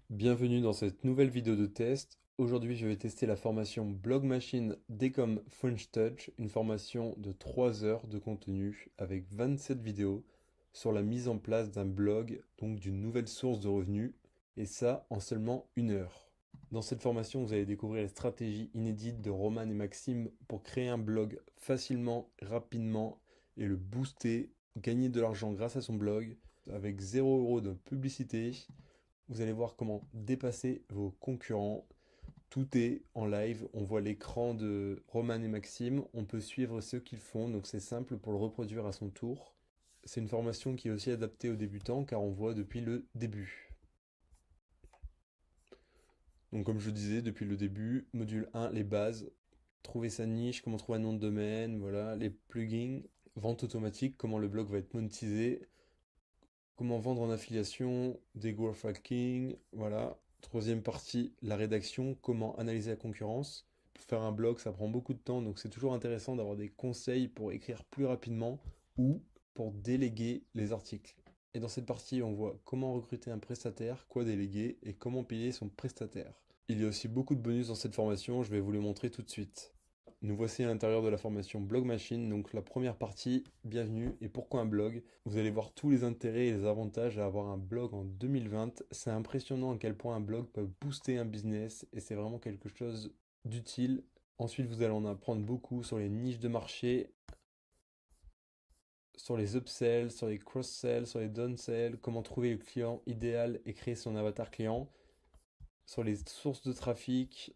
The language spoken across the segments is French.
Bienvenue dans cette nouvelle vidéo de test. Aujourd'hui, je vais tester la formation Blog Machine Decom French Touch, une formation de 3 heures de contenu avec 27 vidéos sur la mise en place d'un blog, donc d'une nouvelle source de revenus, et ça en seulement 1 heure. Dans cette formation, vous allez découvrir les stratégies inédites de Roman et Maxime pour créer un blog facilement, rapidement et le booster, gagner de l'argent grâce à son blog avec 0 € de publicité. Vous allez voir comment dépasser vos concurrents. Tout est en live. On voit l'écran de Roman et Maxime. On peut suivre ce qu'ils font. Donc c'est simple pour le reproduire à son tour. C'est une formation qui est aussi adaptée aux débutants car on voit depuis le début. Donc comme je disais, depuis le début, module 1, les bases. Trouver sa niche, comment trouver un nom de domaine, voilà, les plugins, vente automatique, comment le blog va être monétisé, comment vendre en affiliation, des growth hacking, voilà. Troisième partie, la rédaction, comment analyser la concurrence. Pour faire un blog, ça prend beaucoup de temps, donc c'est toujours intéressant d'avoir des conseils pour écrire plus rapidement ou pour déléguer les articles. Et dans cette partie, on voit comment recruter un prestataire, quoi déléguer et comment payer son prestataire. Il y a aussi beaucoup de bonus dans cette formation, je vais vous les montrer tout de suite. Nous voici à l'intérieur de la formation Blog Machine, donc la première partie, bienvenue et pourquoi un blog. Vous allez voir tous les intérêts et les avantages à avoir un blog en 2020. C'est impressionnant à quel point un blog peut booster un business et c'est vraiment quelque chose d'utile. Ensuite, vous allez en apprendre beaucoup sur les niches de marché, sur les upsells, sur les cross-sells, sur les downsells, comment trouver le client idéal et créer son avatar client, sur les sources de trafic.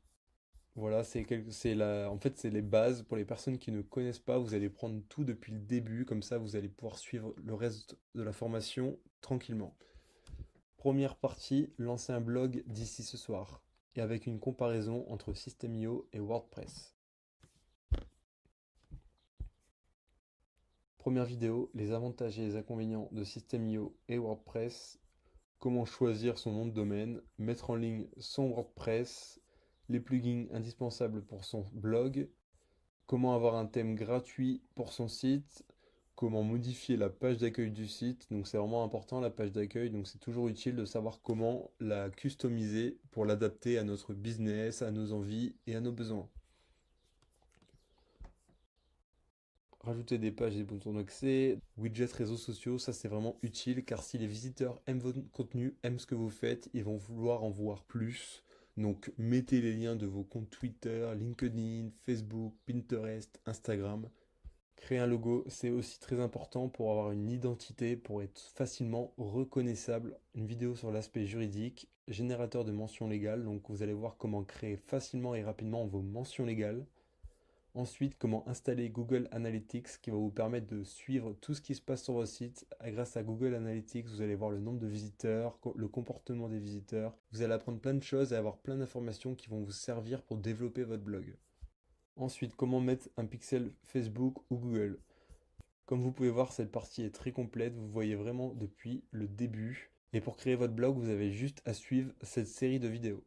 Voilà, en fait, c'est les bases pour les personnes qui ne connaissent pas. Vous allez prendre tout depuis le début, comme ça, vous allez pouvoir suivre le reste de la formation tranquillement. Première partie, lancer un blog d'ici ce soir, et avec une comparaison entre System.io et WordPress. Première vidéo, les avantages et les inconvénients de System.io et WordPress. Comment choisir son nom de domaine, mettre en ligne son WordPress, les plugins indispensables pour son blog, comment avoir un thème gratuit pour son site, comment modifier la page d'accueil du site. Donc c'est vraiment important la page d'accueil, donc c'est toujours utile de savoir comment la customiser pour l'adapter à notre business, à nos envies et à nos besoins. Rajouter des pages et des boutons d'accès, widgets réseaux sociaux, ça c'est vraiment utile car si les visiteurs aiment votre contenu, aiment ce que vous faites, ils vont vouloir en voir plus. Donc mettez les liens de vos comptes Twitter, LinkedIn, Facebook, Pinterest, Instagram. Créer un logo, c'est aussi très important pour avoir une identité, pour être facilement reconnaissable. Une vidéo sur l'aspect juridique, générateur de mentions légales, donc vous allez voir comment créer facilement et rapidement vos mentions légales. Ensuite, comment installer Google Analytics qui va vous permettre de suivre tout ce qui se passe sur votre site. Grâce à Google Analytics, vous allez voir le nombre de visiteurs, le comportement des visiteurs. Vous allez apprendre plein de choses et avoir plein d'informations qui vont vous servir pour développer votre blog. Ensuite, comment mettre un pixel Facebook ou Google. Comme vous pouvez voir, cette partie est très complète, vous voyez vraiment depuis le début. Et pour créer votre blog, vous avez juste à suivre cette série de vidéos.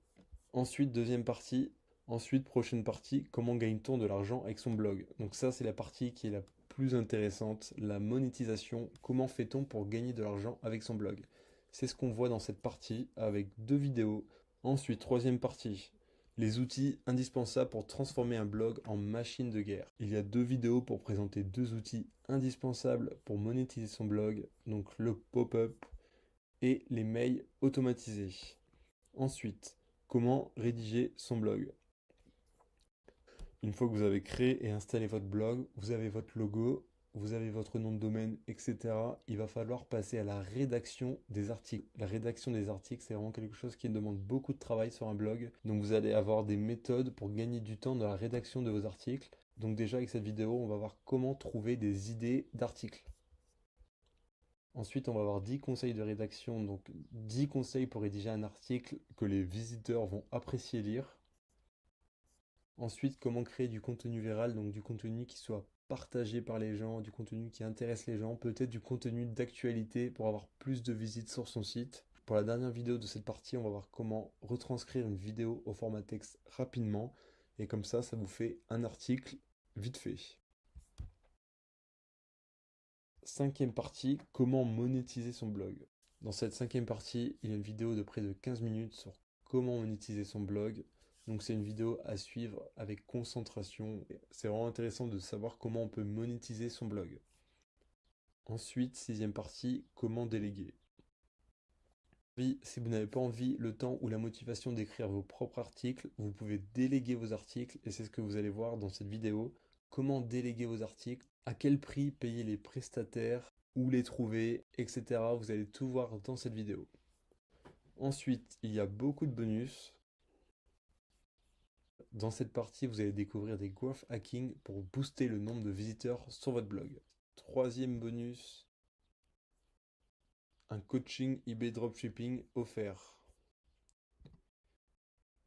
Ensuite, deuxième partie. Ensuite, prochaine partie, comment gagne-t-on de l'argent avec son blog? Donc ça, c'est la partie qui est la plus intéressante, la monétisation. Comment fait-on pour gagner de l'argent avec son blog? C'est ce qu'on voit dans cette partie avec 2 vidéos. Ensuite, troisième partie, les outils indispensables pour transformer un blog en machine de guerre. Il y a 2 vidéos pour présenter 2 outils indispensables pour monétiser son blog, donc le pop-up et les mails automatisés. Ensuite, comment rédiger son blog. Une fois que vous avez créé et installé votre blog, vous avez votre logo, vous avez votre nom de domaine, etc. Il va falloir passer à la rédaction des articles. La rédaction des articles, c'est vraiment quelque chose qui demande beaucoup de travail sur un blog. Donc vous allez avoir des méthodes pour gagner du temps dans la rédaction de vos articles. Donc déjà avec cette vidéo, on va voir comment trouver des idées d'articles. Ensuite, on va avoir 10 conseils de rédaction, donc 10 conseils pour rédiger un article que les visiteurs vont apprécier lire. Ensuite, comment créer du contenu viral, donc du contenu qui soit partagé par les gens, du contenu qui intéresse les gens, peut-être du contenu d'actualité pour avoir plus de visites sur son site. Pour la dernière vidéo de cette partie, on va voir comment retranscrire une vidéo au format texte rapidement. Et comme ça vous fait un article vite fait. Cinquième partie, comment monétiser son blog. Dans cette cinquième partie, il y a une vidéo de près de 15 minutes sur comment monétiser son blog. Donc c'est une vidéo à suivre avec concentration. C'est vraiment intéressant de savoir comment on peut monétiser son blog. Ensuite, sixième partie, comment déléguer. Si vous n'avez pas envie, le temps ou la motivation d'écrire vos propres articles, vous pouvez déléguer vos articles et c'est ce que vous allez voir dans cette vidéo. Comment déléguer vos articles, à quel prix payer les prestataires, où les trouver, etc. Vous allez tout voir dans cette vidéo. Ensuite, il y a beaucoup de bonus. Dans cette partie, vous allez découvrir des growth hacking pour booster le nombre de visiteurs sur votre blog. Troisième bonus, un coaching eBay Dropshipping offert.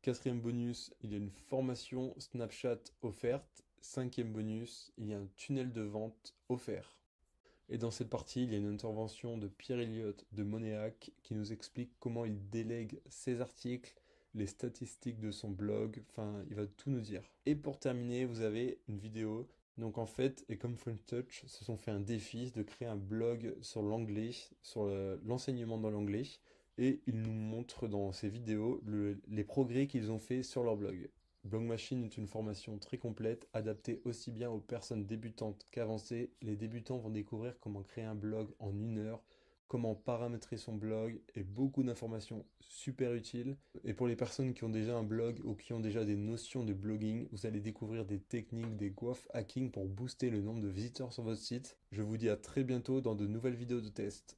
Quatrième bonus, il y a une formation Snapchat offerte. Cinquième bonus, il y a un tunnel de vente offert. Et dans cette partie, il y a une intervention de Pierre Elliott de Monéac qui nous explique comment il délègue ses articles, les statistiques de son blog, enfin, il va tout nous dire. Et pour terminer, vous avez une vidéo. Donc en fait, et comme French Touch se sont fait un défi de créer un blog sur l'anglais, sur l'enseignement dans l'anglais, et ils nous montrent dans ces vidéos les progrès qu'ils ont fait sur leur blog. Blog Machine est une formation très complète, adaptée aussi bien aux personnes débutantes qu'avancées. Les débutants vont découvrir comment créer un blog en 1 heure, comment paramétrer son blog et beaucoup d'informations super utiles. Et pour les personnes qui ont déjà un blog ou qui ont déjà des notions de blogging, vous allez découvrir des techniques, des growth hacking pour booster le nombre de visiteurs sur votre site. Je vous dis à très bientôt dans de nouvelles vidéos de test.